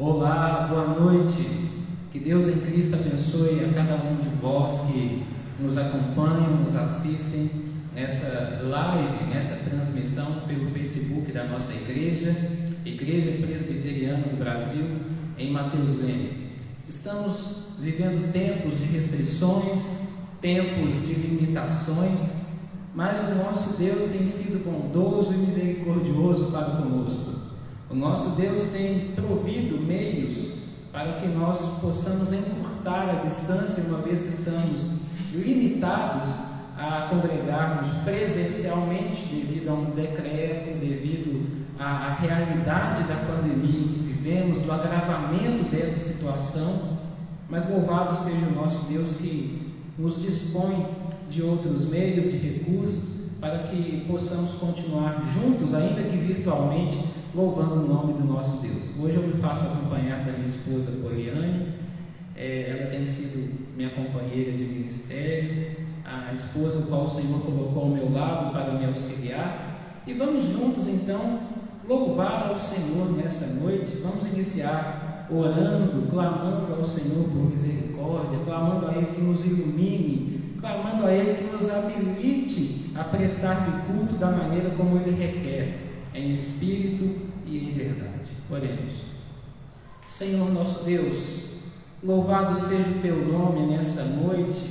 Olá, boa noite. Que Deus em Cristo abençoe a cada um de vós que nos acompanham, nos assistem nessa live, nessa transmissão pelo Facebook da nossa igreja, Igreja Presbiteriana do Brasil, em Mateus Leme. Estamos vivendo tempos de restrições, tempos de limitações, mas o nosso Deus tem sido bondoso e misericordioso para conosco. O nosso Deus tem provido meios para que nós possamos encurtar a distância, uma vez que estamos limitados a congregarmos presencialmente devido a um decreto, devido à realidade da pandemia que vivemos, do agravamento dessa situação. Mas louvado seja o nosso Deus que nos dispõe de outros meios, de recursos, para que possamos continuar juntos, ainda que virtualmente, louvando o nome do nosso Deus. Hoje eu me faço acompanhar da minha esposa Poliane. Ela tem sido minha companheira de ministério, a esposa qual o Senhor colocou ao meu lado para me auxiliar. E vamos juntos então louvar ao Senhor nessa noite. Vamos iniciar orando, clamando ao Senhor por misericórdia, clamando a Ele que nos ilumine, clamando a Ele que nos habilite a prestar-lhe culto da maneira como Ele requer, em espírito e em verdade. Oremos. Senhor nosso Deus, louvado seja o Teu nome nessa noite,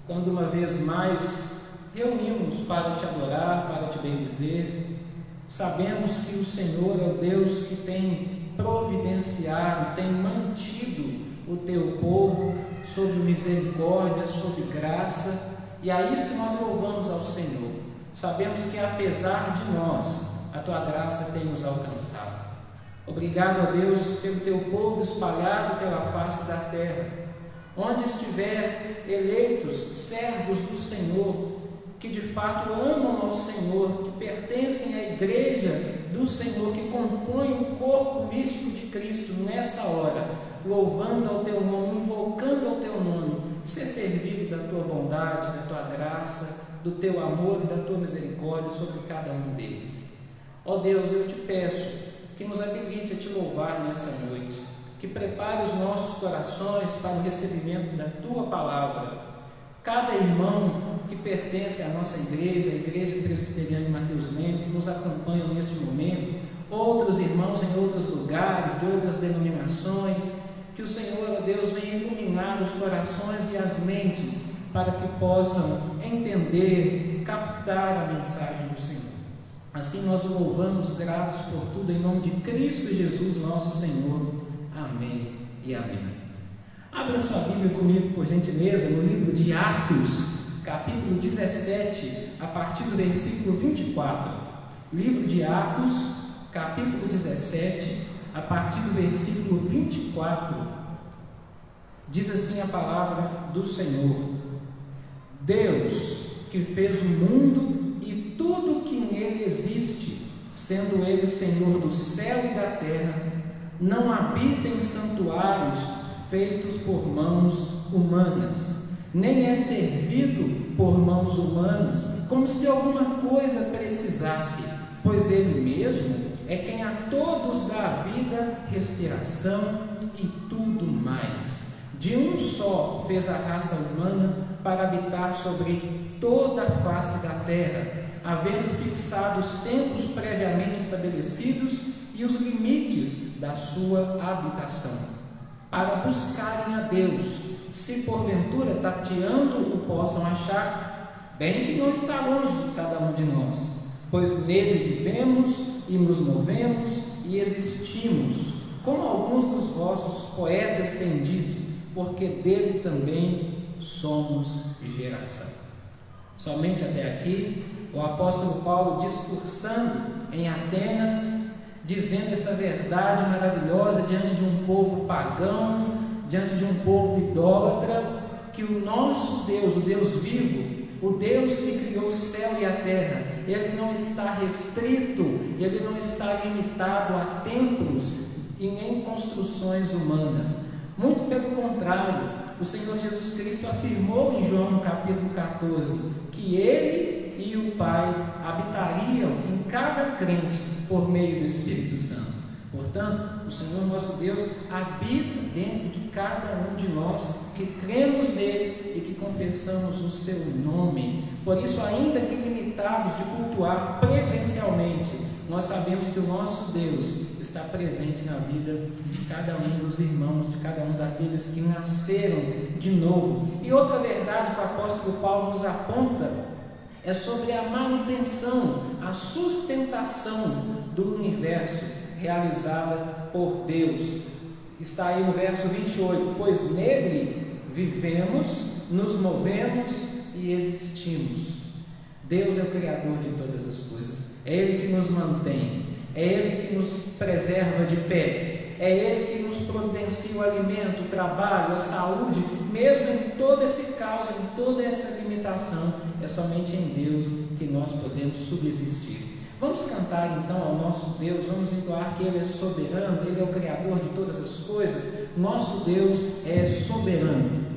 quando uma vez mais reunimos para Te adorar, para Te bendizer. Sabemos que o Senhor é o Deus que tem providenciado, tem mantido o Teu povo sob misericórdia, sob graça, e é isso que nós louvamos ao Senhor. Sabemos que apesar de nós, a Tua graça tem nos alcançado. Obrigado a Deus pelo Teu povo espalhado pela face da terra, onde estiver eleitos servos do Senhor, que de fato amam ao Senhor, que pertencem à igreja do Senhor, que compõem o corpo místico de Cristo nesta hora, louvando ao Teu nome, invocando ao Teu nome, ser servido da Tua bondade, da Tua graça, do Teu amor e da Tua misericórdia sobre cada um deles. Ó Deus, eu Te peço que nos habilite a Te louvar nessa noite, que prepare os nossos corações para o recebimento da Tua palavra. Cada irmão que pertence à nossa igreja, a Igreja Presbiteriana de Mateus Leme, que nos acompanham nesse momento, outros irmãos em outros lugares, de outras denominações, que o Senhor, ó Deus, venha iluminar os corações e as mentes para que possam entender, captar a mensagem do Senhor. Assim nós o louvamos, gratos por tudo, em nome de Cristo Jesus, nosso Senhor. Amém e amém. Abra sua Bíblia comigo, por gentileza, no livro de Atos, capítulo 17, a partir do versículo 24. Livro de Atos, capítulo 17, a partir do versículo 24. Diz assim a palavra do Senhor: Deus que fez o mundo e tudo que nele existe, sendo Ele Senhor do céu e da terra, não habita em santuários feitos por mãos humanas, nem é servido por mãos humanas, como se de alguma coisa precisasse, pois Ele mesmo é quem a todos dá vida, respiração e tudo mais. De um só fez a raça humana para habitar sobre toda a face da terra, havendo fixado os tempos previamente estabelecidos e os limites da sua habitação, para buscarem a Deus, se porventura tateando o possam achar, bem que não está longe de cada um de nós, pois nele vivemos e nos movemos e existimos, como alguns dos vossos poetas têm dito, porque dele também somos geração. Somente até aqui, o apóstolo Paulo discursando em Atenas, dizendo essa verdade maravilhosa diante de um povo pagão, diante de um povo idólatra, que o nosso Deus, o Deus vivo, o Deus que criou o céu e a terra, Ele não está restrito, Ele não está limitado a templos e nem construções humanas. Muito pelo contrário, o Senhor Jesus Cristo afirmou em João no capítulo 14 que Ele e o Pai habitariam em cada crente por meio do Espírito Santo. Portanto, o Senhor nosso Deus habita dentro de cada um de nós que cremos nele e que confessamos o seu nome. Por isso, ainda que limitados de cultuar presencialmente, nós sabemos que o nosso Deus está presente na vida de cada um dos irmãos, de cada um daqueles que nasceram de novo. E outra verdade que o apóstolo Paulo nos aponta é sobre a manutenção, a sustentação do universo realizada por Deus. Está aí no verso 28, pois nele vivemos, nos movemos e existimos. Deus é o Criador de todas as coisas, é Ele que nos mantém, é Ele que nos preserva de pé, é Ele que nos providencia o alimento, o trabalho, a saúde, mesmo em todo esse caos, em toda essa limitação, é somente em Deus que nós podemos subsistir. Vamos cantar então ao nosso Deus, vamos entoar que Ele é soberano, Ele é o Criador de todas as coisas, nosso Deus é soberano.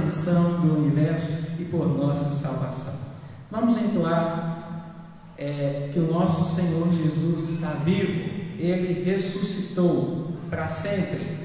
manutenção do universo e por nossa salvação. Vamos entoar que o nosso Senhor Jesus está vivo, Ele ressuscitou para sempre.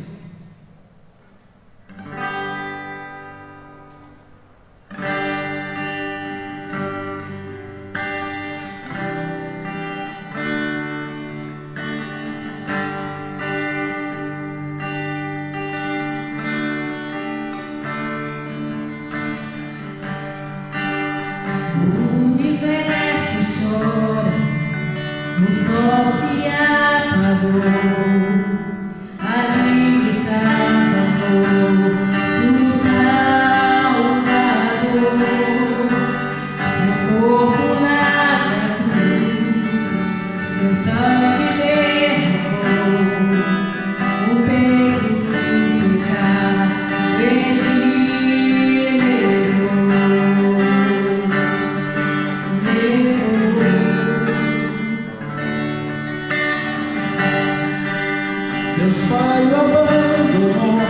Deus Pai o abandonou,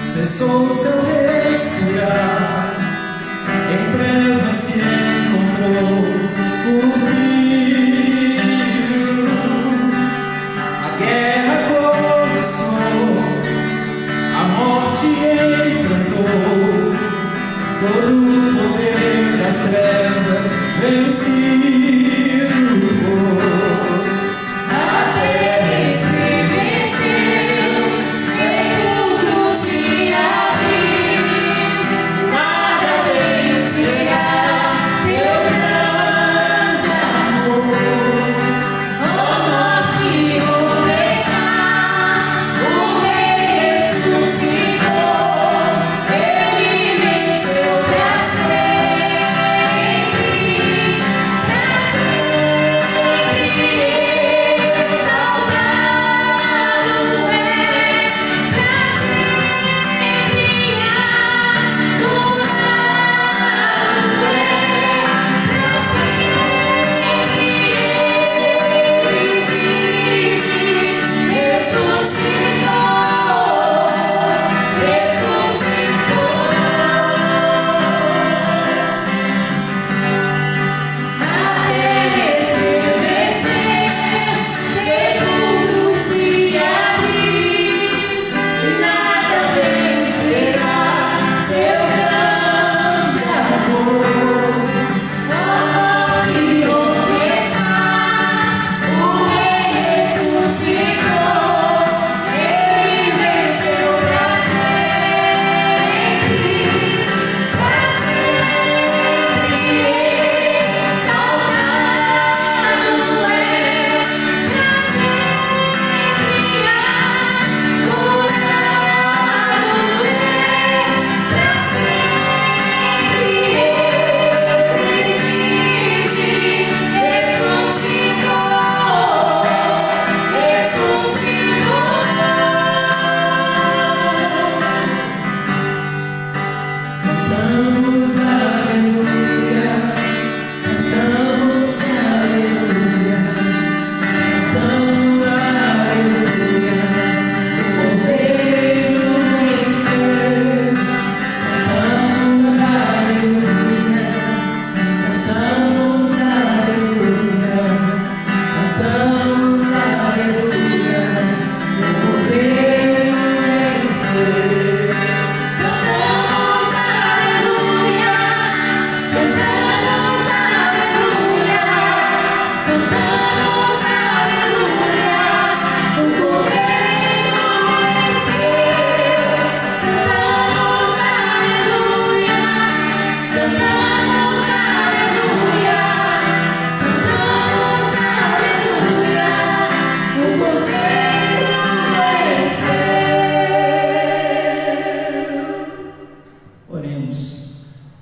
cessou o seu respirar, em trevas se encontrou o Filho. A guerra começou, a morte enfrentou, todo o poder das trevas vencido.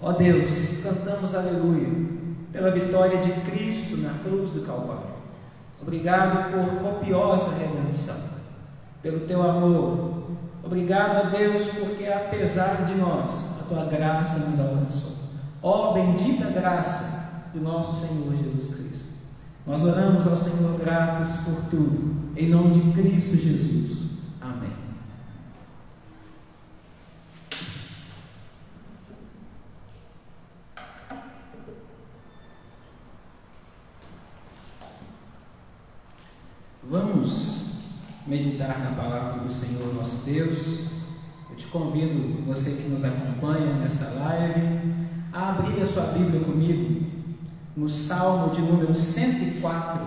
Ó Deus, cantamos aleluia pela vitória de Cristo na cruz do Calvário. Obrigado por copiosa redenção, pelo teu amor. Obrigado, ó Deus, porque apesar de nós, a tua graça nos alcançou. Ó bendita graça do nosso Senhor Jesus Cristo. Nós oramos ao Senhor gratos por tudo, em nome de Cristo Jesus. Amém. Vamos meditar na palavra do Senhor nosso Deus. Eu te convido, você que nos acompanha nessa live, a abrir a sua Bíblia comigo no Salmo de número 104.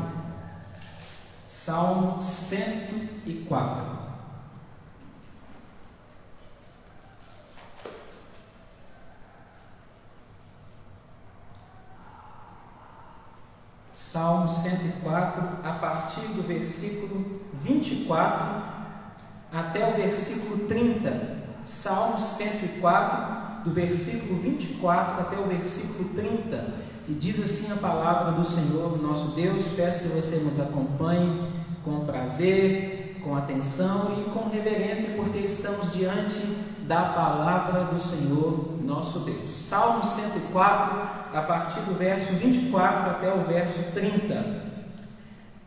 Salmo 104. Salmo 104, a partir do versículo 24 até o versículo 30. Salmo 104, do versículo 24 até o versículo 30. E diz assim a palavra do Senhor, nosso Deus. Peço que você nos acompanhe com prazer, com atenção e com reverência, porque estamos diante da palavra do Senhor, nosso Deus. Salmo 104, a partir do verso 24 até o verso 30.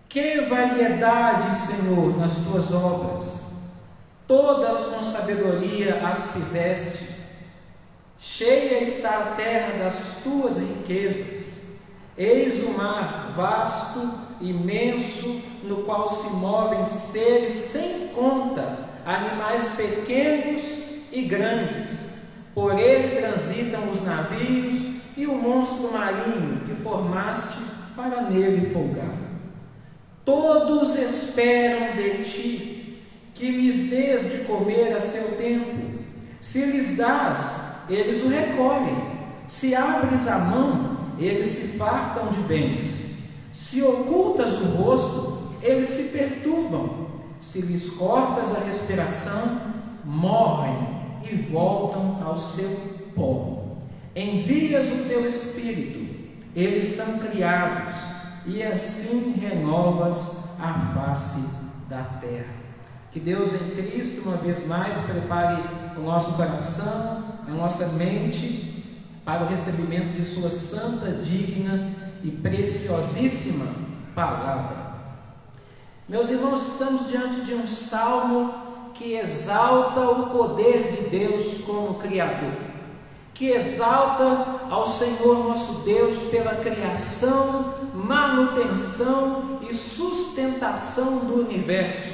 Que variedade, Senhor, nas tuas obras! Todas com sabedoria as fizeste. Cheia está a terra das tuas riquezas. Eis o mar vasto, imenso, no qual se movem seres sem conta, animais pequenos e grandes. Por ele transitam os navios e o monstro marinho que formaste para nele folgar. Todos esperam de ti, que lhes dês de comer a seu tempo. Se lhes dás, eles o recolhem. Se abres a mão, eles se fartam de bens. Se ocultas o rosto, eles se perturbam. Se lhes cortas a respiração, morrem e voltam ao seu pó. Envias o teu Espírito, eles são criados, e assim renovas a face da terra. Que Deus em Cristo, uma vez mais, prepare o nosso coração, a nossa mente, para o recebimento de sua santa, digna e preciosíssima palavra. Meus irmãos, estamos diante de um salmo que exalta o poder de Deus como Criador, que exalta ao Senhor nosso Deus pela criação, manutenção e sustentação do universo.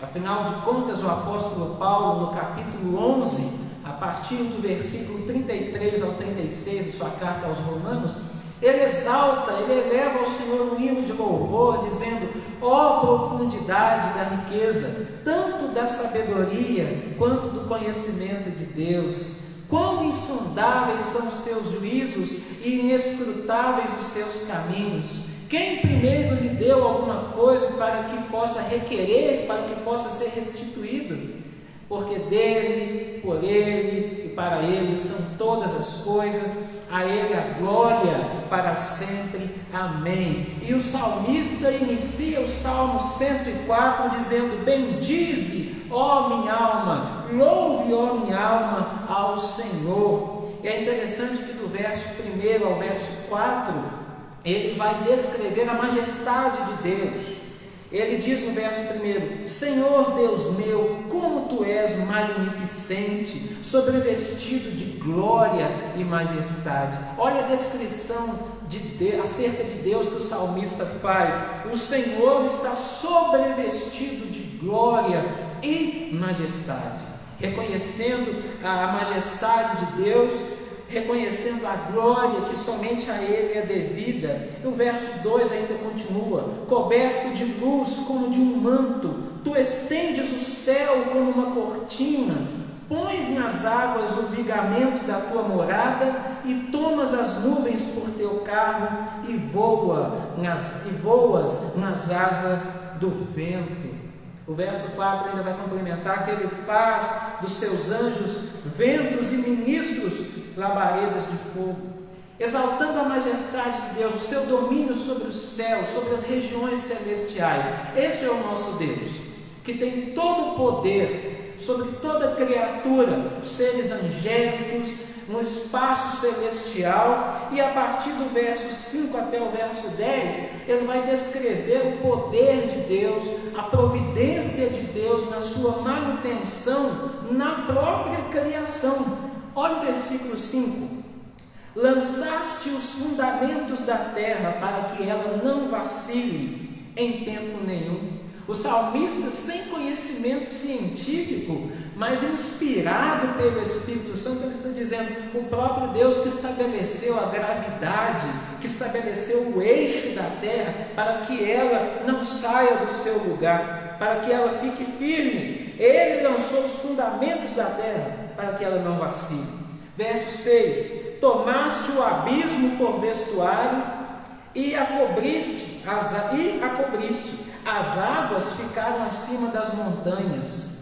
Afinal de contas, o apóstolo Paulo, no capítulo 11, a partir do versículo 33 ao 36 de sua carta aos Romanos, ele exalta, ele eleva ao Senhor um hino de louvor, dizendo: ó profundidade da riqueza, tanto da sabedoria quanto do conhecimento de Deus! Quão insondáveis são os seus juízos e inescrutáveis os seus caminhos! Quem primeiro lhe deu alguma coisa para que possa requerer, para que possa ser restituído? Porque dele, por ele e para ele são todas as coisas, a ele a glória para sempre. Amém. E o salmista inicia o Salmo 104 dizendo: bendize, ó minha alma, louve, ó minha alma, ao Senhor. E é interessante que do verso 1 ao verso 4, ele vai descrever a majestade de Deus. Ele diz no verso 1: Senhor Deus meu, como tu és magnificente, sobrevestido de glória e majestade. Olha a descrição acerca de Deus que o salmista faz. O Senhor está sobrevestido de glória e majestade, reconhecendo a majestade de Deus, reconhecendo a glória que somente a Ele é devida. E o verso 2 ainda continua: coberto de luz como de um manto, tu estendes o céu como uma cortina, pões nas águas o vigamento da tua morada e tomas as nuvens por teu carro e voas nas asas do vento. O verso 4 ainda vai complementar que ele faz dos seus anjos ventos e ministros labaredas de fogo, exaltando a majestade de Deus, o seu domínio sobre os céus, sobre as regiões celestiais. Este é o nosso Deus, que tem todo o poder sobre toda criatura, os seres angélicos, no espaço celestial. E a partir do verso 5 até o verso 10, ele vai descrever o poder de Deus, a providência de Deus na sua manutenção na própria criação. Olha o versículo 5: lançaste os fundamentos da terra para que ela não vacile em tempo nenhum. O salmista, sem conhecimento científico, mas inspirado pelo Espírito Santo, ele está dizendo: o próprio Deus que estabeleceu a gravidade, que estabeleceu o eixo da terra, para que ela não saia do seu lugar, para que ela fique firme. Ele lançou os fundamentos da terra, para que ela não vacile. Verso 6: tomaste o abismo por vestuário e a cobriste, as águas ficaram acima das montanhas.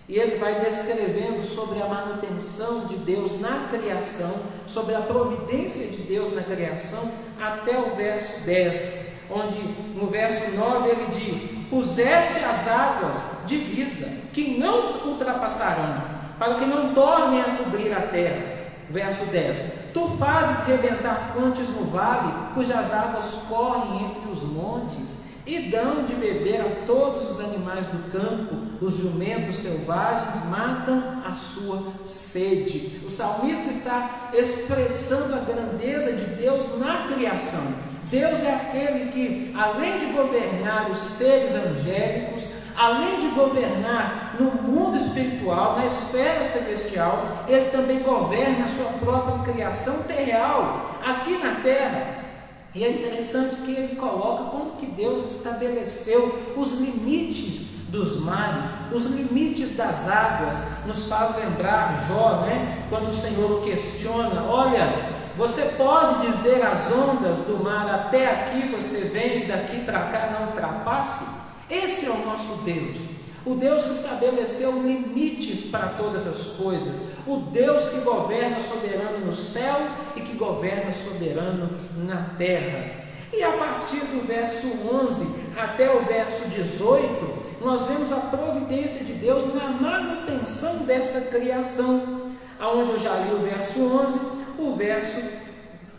E ele vai descrevendo sobre a manutenção de Deus na criação, sobre a providência de Deus na criação, até o verso 10, onde no verso 9 ele diz: puseste as águas divisa, que não ultrapassarão, para que não tornem a cobrir a terra. Verso 10: tu fazes rebentar fontes no vale, cujas águas correm entre os montes, e dão de beber a todos os animais do campo, os jumentos selvagens matam a sua sede. O salmista está expressando a grandeza de Deus na criação. Deus é aquele que, além de governar os seres angélicos, além de governar no mundo espiritual, na esfera celestial, Ele também governa a sua própria criação terrenal, aqui na terra. E é interessante que ele coloca como que Deus estabeleceu os limites dos mares, os limites das águas. Nos faz lembrar Jó, quando o Senhor o questiona: olha, você pode dizer às ondas do mar: até aqui você vem e daqui para cá não ultrapasse? Esse é o nosso Deus, o Deus que estabeleceu limites para todas as coisas, o Deus que governa soberano no céu e que governa soberano na terra. E a partir do verso 11 até o verso 18, nós vemos a providência de Deus na manutenção dessa criação. Aonde eu já li o verso 11, o verso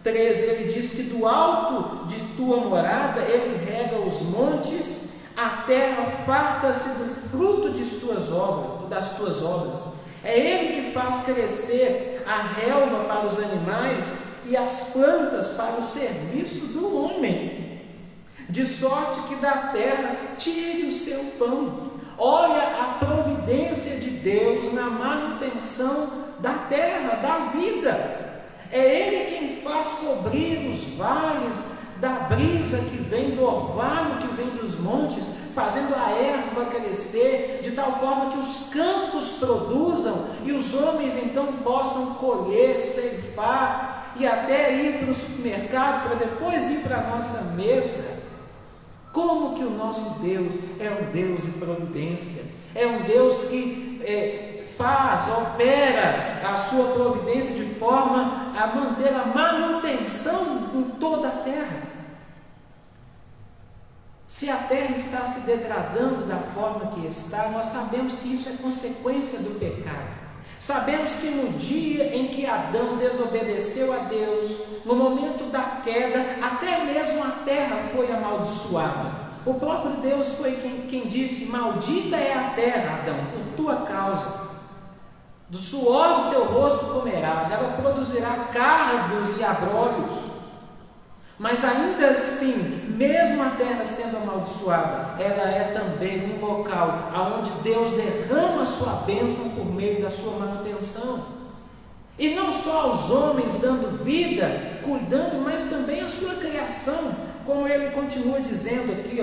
13, ele diz que do alto de tua morada ele rega os montes, a terra farta-se do fruto das tuas obras. É Ele que faz crescer a relva para os animais e as plantas para o serviço do homem, de sorte que da terra tire o seu pão. Olha a providência de Deus na manutenção da terra, da vida. É Ele quem faz cobrir os vales da brisa que vem do orvalho, que vem dos montes, fazendo a erva crescer, de tal forma que os campos produzam e os homens então possam colher, ceifar e até ir para o supermercado para depois ir para a nossa mesa. Como que o nosso Deus é um Deus de providência, é um Deus que opera a sua providência de forma a manter a manutenção em toda a terra. Se a terra está se degradando da forma que está, nós sabemos que isso é consequência do pecado. Sabemos que no dia em que Adão desobedeceu a Deus, no momento da queda, até mesmo a terra foi amaldiçoada. O próprio Deus foi quem disse: maldita é a terra, Adão, por tua causa. Do suor do teu rosto comerás, ela produzirá cardos e abrolhos. Mas ainda assim, mesmo a terra sendo amaldiçoada, ela é também um local onde Deus derrama a sua bênção por meio da sua manutenção. E não só aos homens dando vida, cuidando, mas também a sua criação, como ele continua dizendo aqui,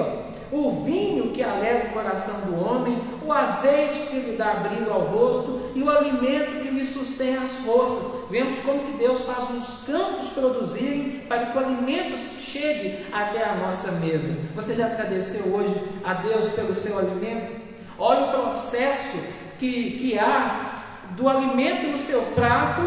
o vinho que alegra o coração do homem, o azeite que lhe dá brilho ao rosto e o alimento que lhe sustém as forças. Vemos como que Deus faz os campos produzirem para que o alimento chegue até a nossa mesa. Você já agradeceu hoje a Deus pelo seu alimento? Olha o processo que há do alimento no seu prato,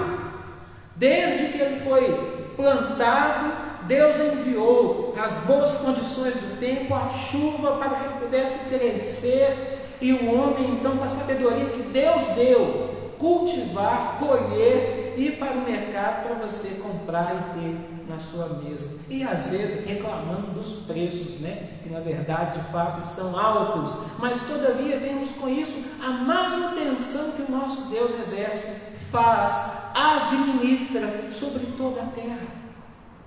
desde que ele foi plantado. Deus enviou as boas condições do tempo, a chuva, para que ele pudesse crescer, e o homem, então, com a sabedoria que Deus deu, cultivar, colher, ir para o mercado para você comprar e ter na sua mesa. E às vezes reclamando dos preços, que na verdade, de fato, estão altos, mas todavia vemos com isso a manutenção que o nosso Deus exerce, faz, administra sobre toda a terra.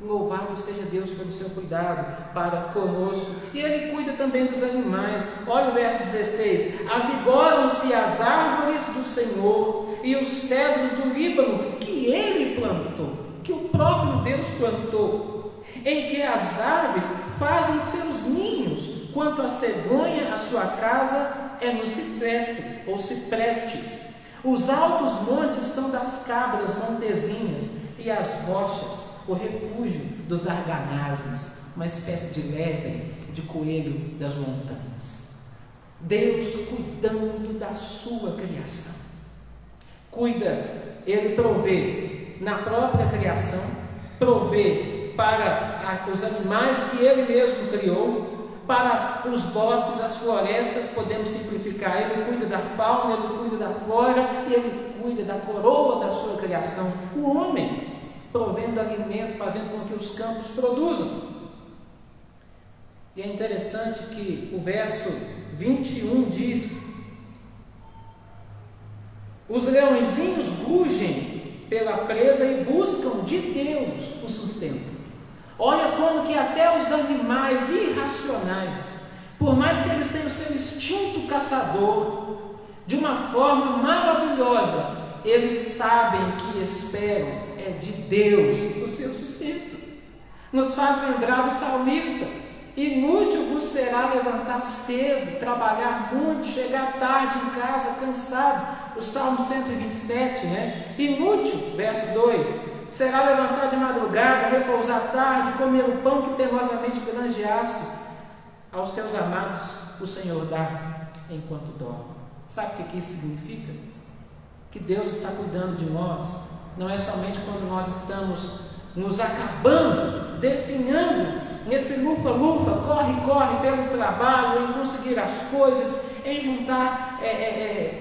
Louvado seja Deus pelo seu cuidado para conosco. E Ele cuida também dos animais. Olha o verso 16: avigoram-se as árvores do Senhor e os cedros do Líbano, que Ele plantou, que o próprio Deus plantou, em que as aves fazem seus ninhos, quanto a cegonha, a sua casa é nos ciprestes, ou ciprestes. Os altos montes são das cabras montezinhas, e as rochas o refúgio dos arganazes, uma espécie de lebre, de coelho das montanhas. Deus cuidando da sua criação. Cuida, Ele provê na própria criação, provê para os animais que Ele mesmo criou, para os bosques, as florestas, podemos simplificar. Ele cuida da fauna, Ele cuida da flora, e Ele cuida da coroa da sua criação, o homem, provendo alimento, fazendo com que os campos produzam. E é interessante que o verso 21 diz: os leõezinhos rugem pela presa e buscam de Deus o sustento. Olha como que até os animais irracionais, por mais que eles tenham o seu instinto caçador, de uma forma maravilhosa, eles sabem que esperam de Deus o seu sustento. Nos faz lembrar o salmista: inútil vos será levantar cedo, trabalhar muito, chegar tarde em casa cansado. O Salmo 127, né? Inútil, verso 2, será levantar de madrugada, repousar tarde, comer o pão que penosamente granjeastes. Aos seus amados o Senhor dá enquanto dorme. Sabe o que isso significa? Que Deus está cuidando de nós. Não é somente quando nós estamos nos acabando, definhando nesse lufa-lufa, corre-corre pelo trabalho, em conseguir as coisas, em juntar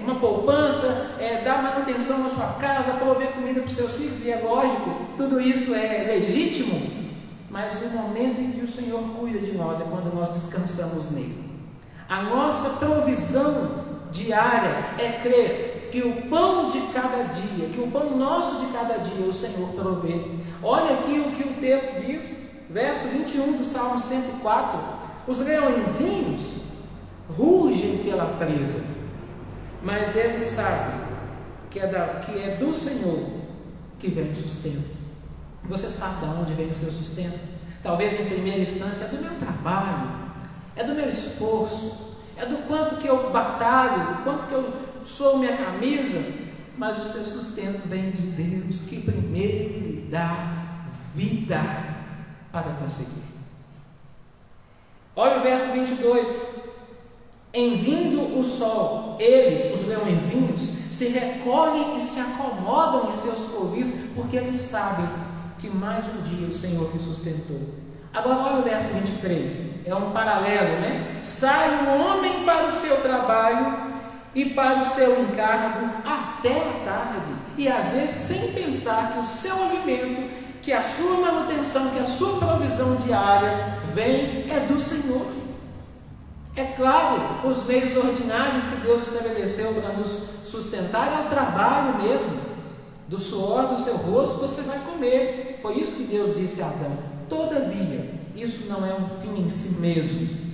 uma poupança, dar manutenção na sua casa, prover comida para os seus filhos, e é lógico, tudo isso é legítimo, mas o momento em que o Senhor cuida de nós é quando nós descansamos nele. A nossa provisão diária é crer que o pão de cada dia, que o pão nosso de cada dia o Senhor provê. Olha aqui o que o texto diz, verso 21 do Salmo 104: os leõezinhos rugem pela presa, mas eles sabem que é do Senhor que vem o sustento. Você sabe de onde vem o seu sustento? Talvez em primeira instância é do meu trabalho, é do meu esforço, é do quanto que eu batalho, quanto que eu sou minha camisa, mas o seu sustento vem de Deus, que primeiro lhe dá vida para conseguir. Olha o verso 22: em vindo o sol, eles, os leõezinhos, se recolhem e se acomodam em seus covis, porque eles sabem que mais um dia o Senhor lhes sustentou. Agora olha o verso 23, é um paralelo, né? Sai o homem para o seu trabalho e para o seu encargo até a tarde, e às vezes sem pensar que o seu alimento, que a sua manutenção, que a sua provisão diária vem do Senhor. É claro, os meios ordinários que Deus estabeleceu para nos sustentar é o trabalho mesmo, do suor do seu rosto você vai comer. Foi isso que Deus disse a Adão. Todavia, isso não é um fim em si mesmo.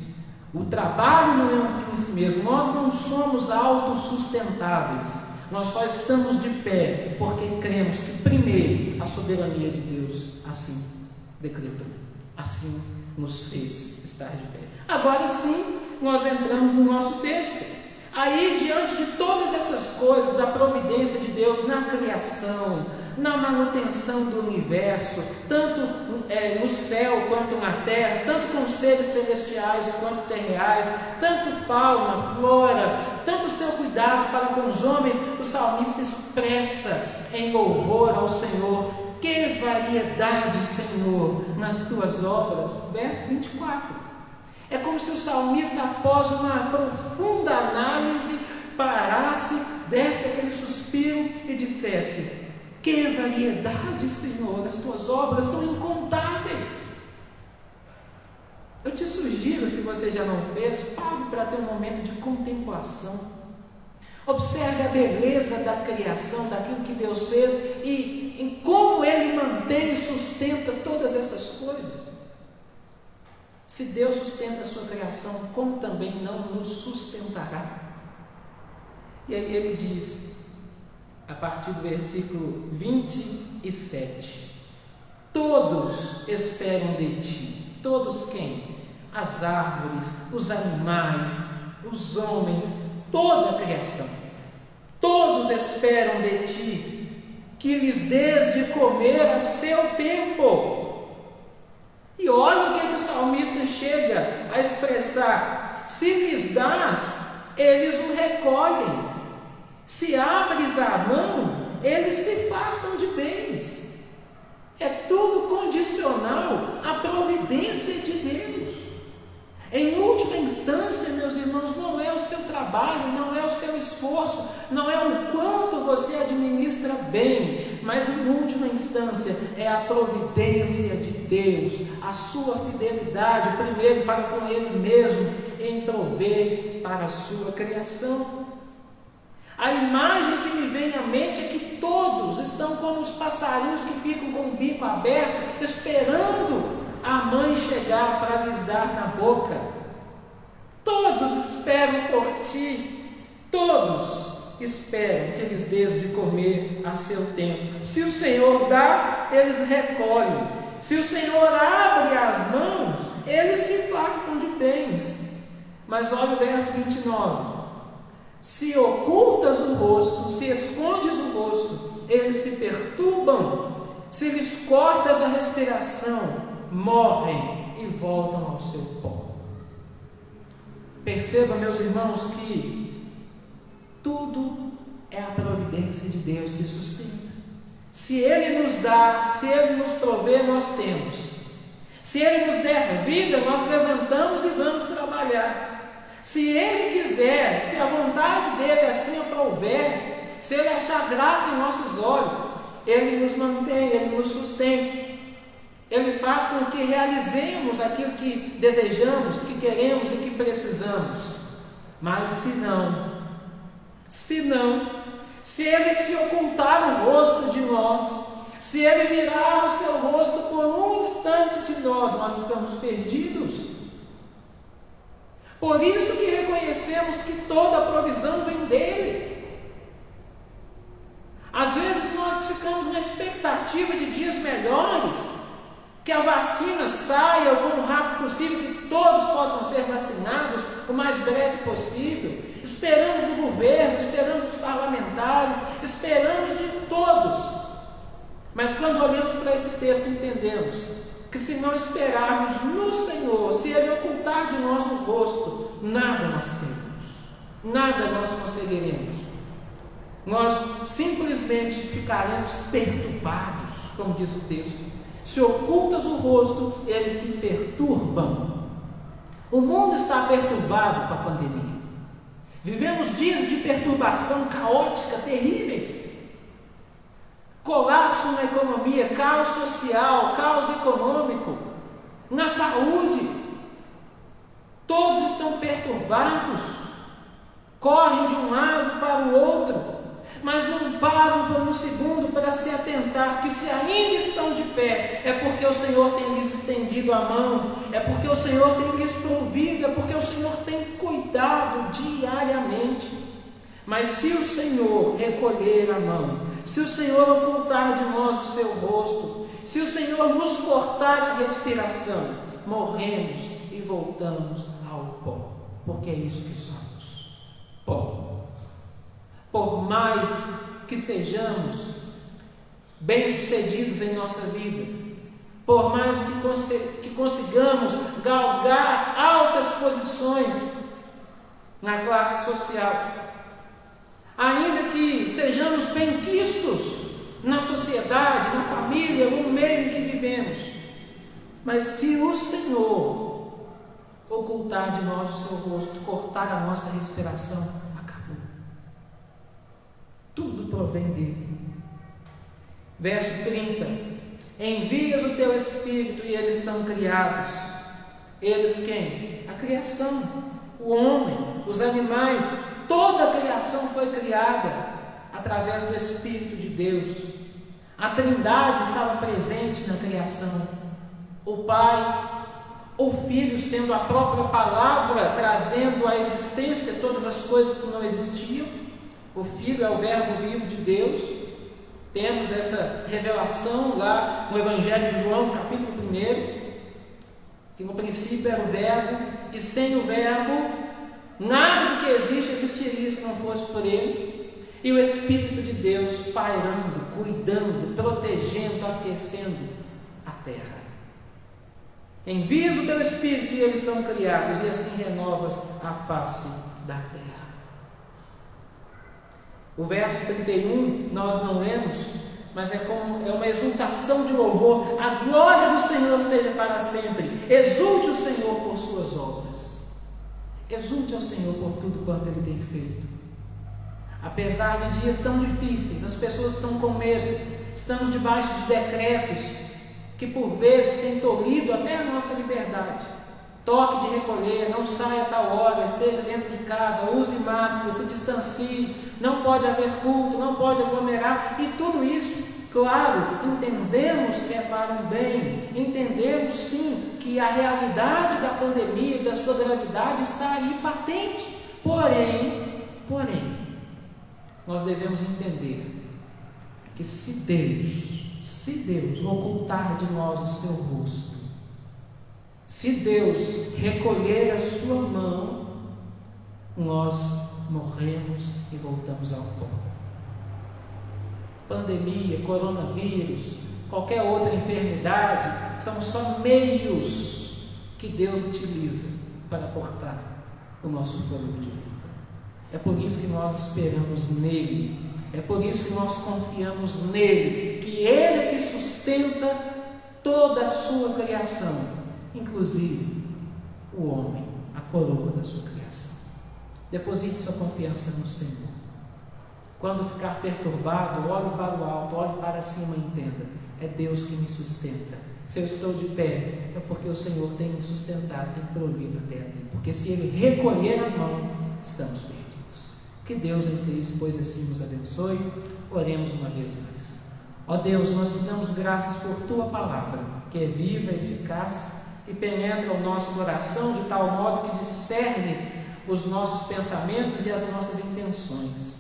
O trabalho não é um fim em si mesmo. Nós não somos autossustentáveis. Nós só estamos de pé porque cremos que primeiro a soberania de Deus assim decretou, assim nos fez estar de pé. Agora sim, nós entramos no nosso texto. Aí, diante de todas essas coisas, da providência de Deus na criação, na manutenção do universo, tanto no céu quanto na terra, tanto com seres celestiais quanto terreais, tanto fauna, flora, tanto o seu cuidado para com os homens, o salmista expressa em louvor ao Senhor: que variedade, Senhor, nas tuas obras. Verso 24. É como se o salmista, após uma profunda análise, parasse, desse aquele suspiro e dissesse: que variedade, Senhor, das tuas obras são incontáveis. Eu te sugiro, se você já não fez, pare para ter um momento de contemplação. Observe a beleza da criação, daquilo que Deus fez e em como Ele mantém e sustenta todas essas coisas? Se Deus sustenta a sua criação, como também não nos sustentará? E aí ele diz, a partir do versículo 27, todos esperam de ti. Todos quem? As árvores, os animais, os homens, toda a criação. Todos esperam de ti, que lhes dês de comer a seu tempo. E olha o que o salmista chega a expressar: se lhes dás, eles o recolhem. Se abres a mão, eles se fartam de bens. É tudo condicional à providência de Deus. Em última instância, meus irmãos, não é o seu trabalho, não é o seu esforço, não é o quanto você administra bem, mas em última instância é a providência de Deus, a sua fidelidade, primeiro para com Ele mesmo, em prover para a sua criação. A imagem que me vem à mente é que todos estão como os passarinhos que ficam com o bico aberto, esperando a mãe chegar para lhes dar na boca. Todos esperam por ti, todos esperam que lhes dês de comer a seu tempo. Se o Senhor dá, eles recolhem. Se o Senhor abre as mãos, eles se fartam de bens. Mas olha o verso 29. Se ocultas o rosto, se escondes o rosto, eles se perturbam. Se lhes cortas a respiração, morrem e voltam ao seu pó. Perceba, meus irmãos, que tudo é a providência de Deus que sustenta. Se Ele nos dá, se Ele nos prover, nós temos. Se Ele nos der vida, nós levantamos e vamos trabalhar. Se Ele quiser, se a vontade dEle assim aprouver, se Ele achar graça em nossos olhos, Ele nos mantém, Ele nos sustenta. Ele faz com que realizemos aquilo que desejamos, que queremos e que precisamos. Mas se Ele se ocultar o rosto de nós, se Ele virar o seu rosto por um instante de nós estamos perdidos. Por isso que reconhecemos que toda a provisão vem dEle. Às vezes nós ficamos na expectativa de dias melhores, que a vacina saia o quão rápido possível, que todos possam ser vacinados o mais breve possível. Esperamos do governo, esperamos dos parlamentares, esperamos de todos. Mas quando olhamos para esse texto, entendemos que se não esperarmos no Senhor, se Ele ocultar de nós o rosto, nada nós temos, nada nós conseguiremos. Nós simplesmente ficaremos perturbados, como diz o texto. Se ocultas o rosto, eles se perturbam. O mundo está perturbado com a pandemia. Vivemos dias de perturbação caótica, terríveis. Colapso na economia, caos social, caos econômico, na saúde. Todos estão perturbados, correm de um lado para o outro, mas não param por um segundo para se atentar que se ainda estão de pé, é porque o Senhor tem lhes estendido a mão, é porque o Senhor tem lhes provido, é porque o Senhor tem cuidado diariamente. Mas se o Senhor recolher a mão, se o Senhor ocultar de nós o seu rosto, se o Senhor nos cortar a respiração, morremos e voltamos ao pó, porque é isso que somos, pó. Por mais que sejamos bem-sucedidos em nossa vida, por mais que consigamos galgar altas posições na classe social, ainda que sejamos benquistos na sociedade, na família, no meio em que vivemos, mas se o Senhor ocultar de nós o seu rosto, cortar a nossa respiração, acabou. Tudo provém dele. Verso 30: envias o teu Espírito e eles são criados. Eles quem? A criação, o homem, os animais. Toda a criação foi criada através do Espírito de Deus. A Trindade estava presente na criação. O Pai, o Filho sendo a própria palavra, trazendo à existência todas as coisas que não existiam. O Filho é o Verbo vivo de Deus. Temos essa revelação lá no Evangelho de João, capítulo 1, que no princípio era o Verbo, e sem o Verbo, nada do que existe existiria se não fosse por Ele. E o Espírito de Deus pairando, cuidando, protegendo, aquecendo a terra. Envias o teu Espírito e eles são criados, e assim renovas a face da terra. O verso 31 nós não lemos, mas é uma exultação de louvor. A glória do Senhor seja para sempre. Exulte o Senhor por suas obras. Exulte ao Senhor por tudo quanto Ele tem feito. Apesar de dias tão difíceis, as pessoas estão com medo, estamos debaixo de decretos que por vezes têm tolhido até a nossa liberdade. Toque de recolher, não saia a tal hora, esteja dentro de casa, use máscara, se distancie, não pode haver culto, não pode aglomerar, e tudo isso, claro, entendemos que é para um bem, entendemos sim que a realidade da pandemia e da sua gravidade está aí patente, porém, nós devemos entender que se Deus ocultar de nós o seu rosto, se Deus recolher a sua mão, nós morremos e voltamos ao pó. Pandemia, coronavírus, qualquer outra enfermidade, são só meios que Deus utiliza para cortar o nosso fôlego de vida. É por isso que nós esperamos nele, é por isso que nós confiamos nele, que Ele é que sustenta toda a sua criação, inclusive o homem, a coroa da sua criação. Deposite sua confiança no Senhor. Quando ficar perturbado, olhe para o alto, olhe para cima e entenda: é Deus que me sustenta. Se eu estou de pé, é porque o Senhor tem me sustentado, tem provido até aqui. Porque se Ele recolher a mão, estamos perdidos. Que Deus em Cristo, pois assim nos abençoe. Oremos uma vez mais. Ó Deus, nós te damos graças por Tua palavra, que é viva, eficaz e penetra o nosso coração de tal modo que discerne os nossos pensamentos e as nossas intenções.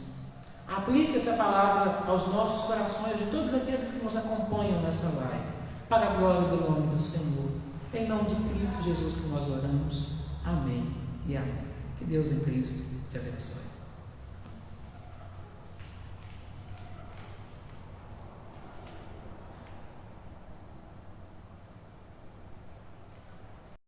Aplique essa palavra aos nossos corações de todos aqueles que nos acompanham nessa live, para a glória do nome do Senhor. Em nome de Cristo Jesus que nós oramos. Amém e amém. Que Deus em Cristo te abençoe.